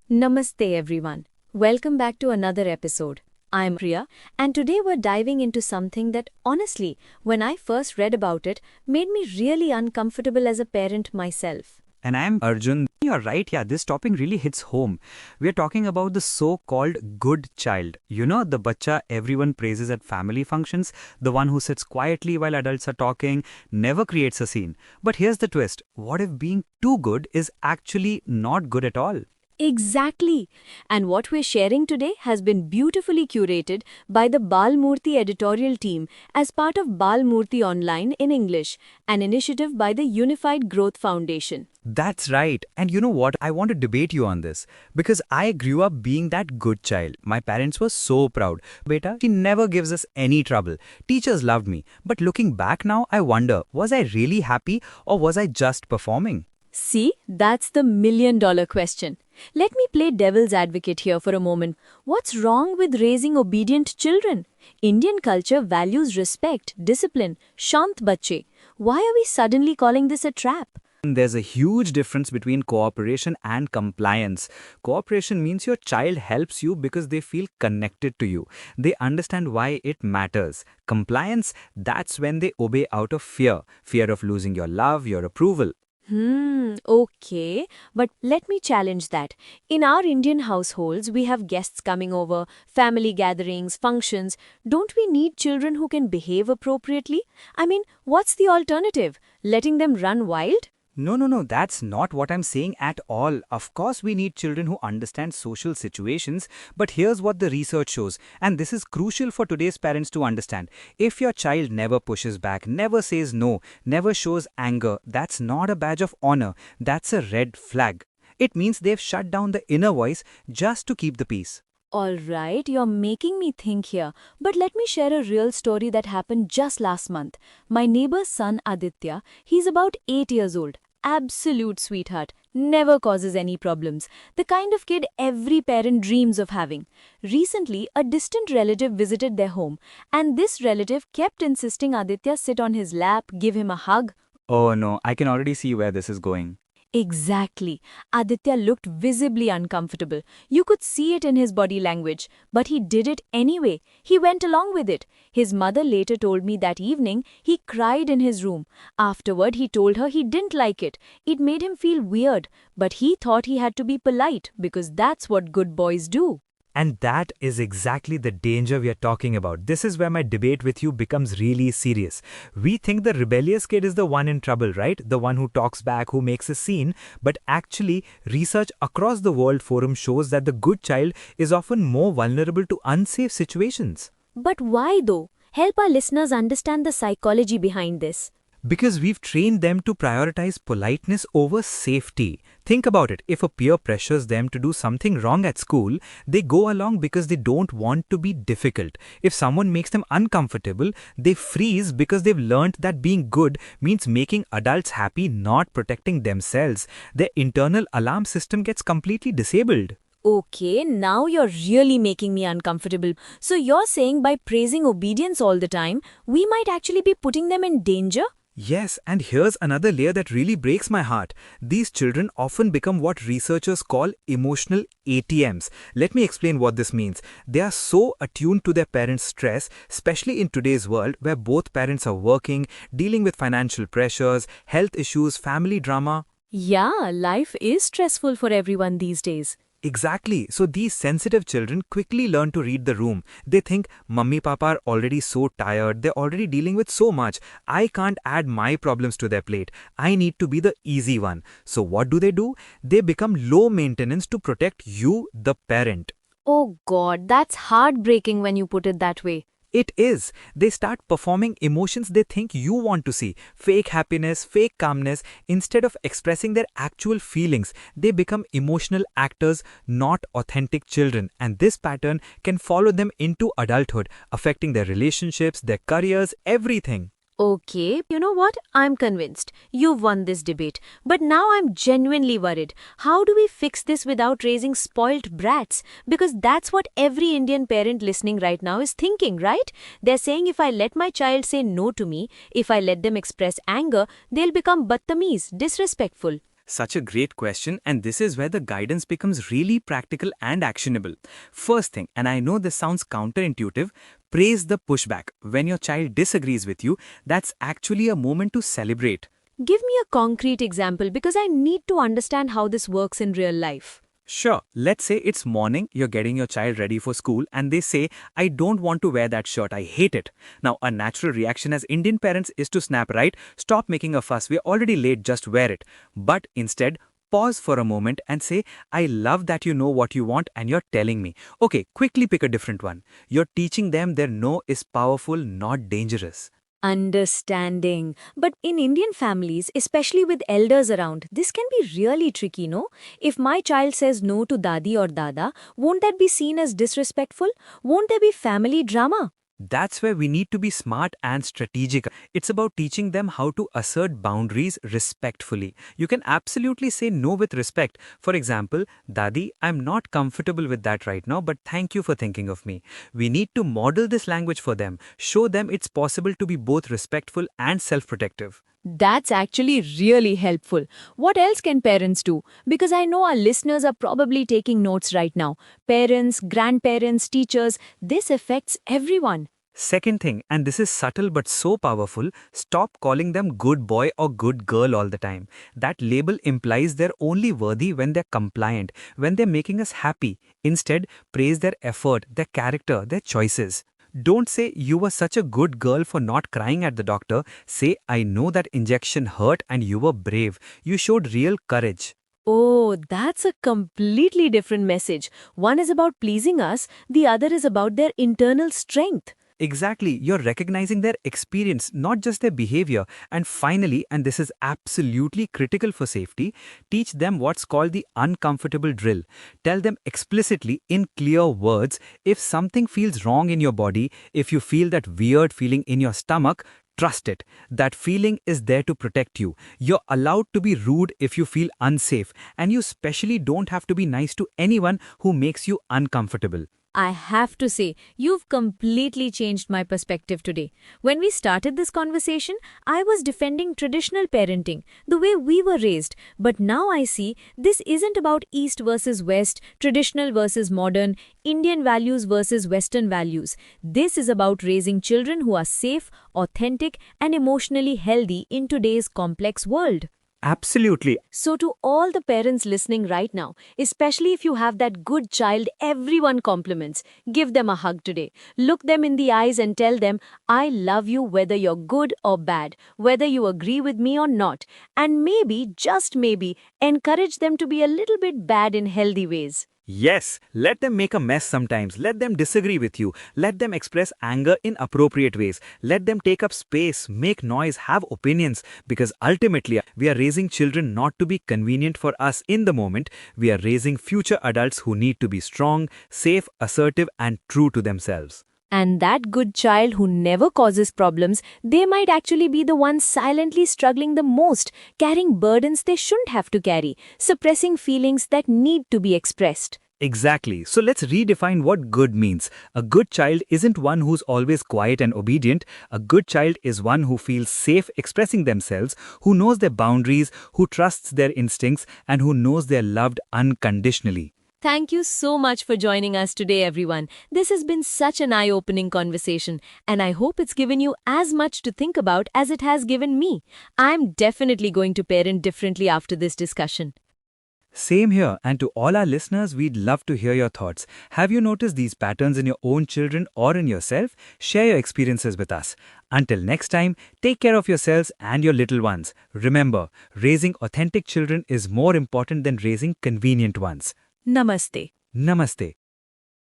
Namaste everyone. Welcome back to another episode. I'm Priya, and today we're diving into something that honestly, when I first read about it, made me really uncomfortable as a parent myself. And I'm Arjun. You're right, yeah, this topic really hits home. We're talking about the so called good child. You know, the bacha everyone praises at family functions, the one who sits quietly while adults are talking, never creates a scene. But here's the twist, what if being too good is actually not good at all? Exactly. And what we're sharing today has been beautifully curated by the Balmurti editorial team as part of Balmurti Online in English, an initiative by the Unified Growth Foundation. That's right. And you know what? I want to debate you on this. Because I grew up being that good child. My parents were so proud. Beta, she never gives us any trouble. Teachers loved me. But looking back now, I wonder, was I really happy or was I just performing? See, that's the million-dollar question. Let me play devil's advocate here for a moment. What's wrong with raising obedient children? Indian culture values respect, discipline, shant bache. Why are we suddenly calling this a trap? There's a huge difference between cooperation and compliance. Cooperation means your child helps you because they feel connected to you. They understand why it matters. Compliance, that's when they obey out of fear. Fear of losing your love, your approval. Okay. But let me challenge that. In our Indian households, we have guests coming over, family gatherings, functions. Don't we need children who can behave appropriately? I mean, what's the alternative? Letting them run wild? No, that's not what I'm saying at all. Of course, we need children who understand social situations, but here's what the research shows, and this is crucial for today's parents to understand. If your child never pushes back, never says no, never shows anger, that's not a badge of honor, that's a red flag. It means they've shut down the inner voice just to keep the peace. All right, you're making me think here. But let me share a real story that happened just last month. My neighbor's son Aditya, he's about 8 years old. Absolute sweetheart, never causes any problems. The kind of kid every parent dreams of having. Recently, a distant relative visited their home, and this relative kept insisting Aditya sit on his lap, give him a hug. Oh no, I can already see where this is going. Exactly. Aditya looked visibly uncomfortable. You could see it in his body language, but he did it anyway. He went along with it. His mother later told me that evening he cried in his room. Afterward, he told her he didn't like it. It made him feel weird, but he thought he had to be polite because that's what good boys do. And that is exactly the danger we are talking about. This is where my debate with you becomes really serious. We think the rebellious kid is the one in trouble, right? The one who talks back, who makes a scene. But actually, research across the world forum shows that the good child is often more vulnerable to unsafe situations. But why though? Help our listeners understand the psychology behind this. Because we've trained them to prioritize politeness over safety. Think about it. If a peer pressures them to do something wrong at school, they go along because they don't want to be difficult. If someone makes them uncomfortable, they freeze because they've learned that being good means making adults happy, not protecting themselves. Their internal alarm system gets completely disabled. Okay, now you're really making me uncomfortable. So you're saying by praising obedience all the time, we might actually be putting them in danger? Yes, and here's another layer that really breaks my heart. These children often become what researchers call emotional ATMs. Let me explain what this means. They are so attuned to their parents' stress, especially in today's world where both parents are working, dealing with financial pressures, health issues, family drama. Yeah, life is stressful for everyone these days. Exactly. So these sensitive children quickly learn to read the room. They think, Mummy, Papa are already so tired. They're already dealing with so much. I can't add my problems to their plate. I need to be the easy one. So what do? They become low maintenance to protect you, the parent. Oh God, that's heartbreaking when you put it that way. It is. They start performing emotions they think you want to see. Fake happiness, fake calmness. Instead of expressing their actual feelings, they become emotional actors, not authentic children. And this pattern can follow them into adulthood, affecting their relationships, their careers, everything. Okay, you know what? I'm convinced. You've won this debate. But now I'm genuinely worried. How do we fix this without raising spoilt brats? Because that's what every Indian parent listening right now is thinking, right? They're saying if I let my child say no to me, if I let them express anger, they'll become battameez, disrespectful. Such a great question, and this is where the guidance becomes really practical and actionable. First thing, and I know this sounds counterintuitive, praise the pushback. When your child disagrees with you, that's actually a moment to celebrate. Give me a concrete example because I need to understand how this works in real life. Sure, let's say it's morning, you're getting your child ready for school, and they say, I don't want to wear that shirt, I hate it. Now, a natural reaction as Indian parents is to snap, right? Stop making a fuss, we're already late, just wear it. But instead, pause for a moment and say, I love that you know what you want and you're telling me. Okay, quickly pick a different one. You're teaching them their no is powerful, not dangerous. Understanding. But in Indian families, especially with elders around, this can be really tricky, no? If my child says no to Dadi or Dada, won't that be seen as disrespectful? Won't there be family drama? That's where we need to be smart and strategic. It's about teaching them how to assert boundaries respectfully. You can absolutely say no with respect. For example, Dadi, I'm not comfortable with that right now, but thank you for thinking of me. We need to model this language for them, show them it's possible to be both respectful and self-protective. That's actually really helpful. What else can parents do? Because I know our listeners are probably taking notes right now. Parents, grandparents, teachers, this affects everyone. Second thing, and this is subtle but so powerful, stop calling them good boy or good girl all the time. That label implies they're only worthy when they're compliant, when they're making us happy. Instead, praise their effort, their character, their choices. Don't say you were such a good girl for not crying at the doctor. Say, I know that injection hurt and you were brave. You showed real courage. Oh, that's a completely different message. One is about pleasing us, the other is about their internal strength. Exactly, you're recognizing their experience, not just their behavior. And finally, and this is absolutely critical for safety, teach them what's called the uncomfortable drill. Tell them explicitly in clear words if something feels wrong in your body, if you feel that weird feeling in your stomach. Trust it. That feeling is there to protect you. You're allowed to be rude if you feel unsafe, and you especially don't have to be nice to anyone who makes you uncomfortable. I have to say, you've completely changed my perspective today. When we started this conversation, I was defending traditional parenting, the way we were raised. But now I see this isn't about East versus West, traditional versus modern, Indian values versus Western values. This is about raising children who are safe, authentic, and emotionally healthy in today's complex world. Absolutely. So, to all the parents listening right now, especially if you have that good child everyone compliments, give them a hug today. Look them in the eyes and tell them, I love you whether you're good or bad, whether you agree with me or not. And maybe, just maybe, encourage them to be a little bit bad in healthy ways. Yes, let them make a mess sometimes. Let them disagree with you. Let them express anger in appropriate ways. Let them take up space, make noise, have opinions. Because ultimately, we are raising children not to be convenient for us in the moment. We are raising future adults who need to be strong, safe, assertive, and true to themselves. And that good child who never causes problems, they might actually be the ones silently struggling the most, carrying burdens they shouldn't have to carry, suppressing feelings that need to be expressed. Exactly. So let's redefine what good means. A good child isn't one who's always quiet and obedient. A good child is one who feels safe expressing themselves, who knows their boundaries, who trusts their instincts, and who knows they're loved unconditionally. Thank you so much for joining us today, everyone. This has been such an eye-opening conversation, and I hope it's given you as much to think about as it has given me. I'm definitely going to parent differently after this discussion. Same here, and to all our listeners, we'd love to hear your thoughts. Have you noticed these patterns in your own children or in yourself? Share your experiences with us. Until next time, take care of yourselves and your little ones. Remember, raising authentic children is more important than raising convenient ones. Namaste. Namaste.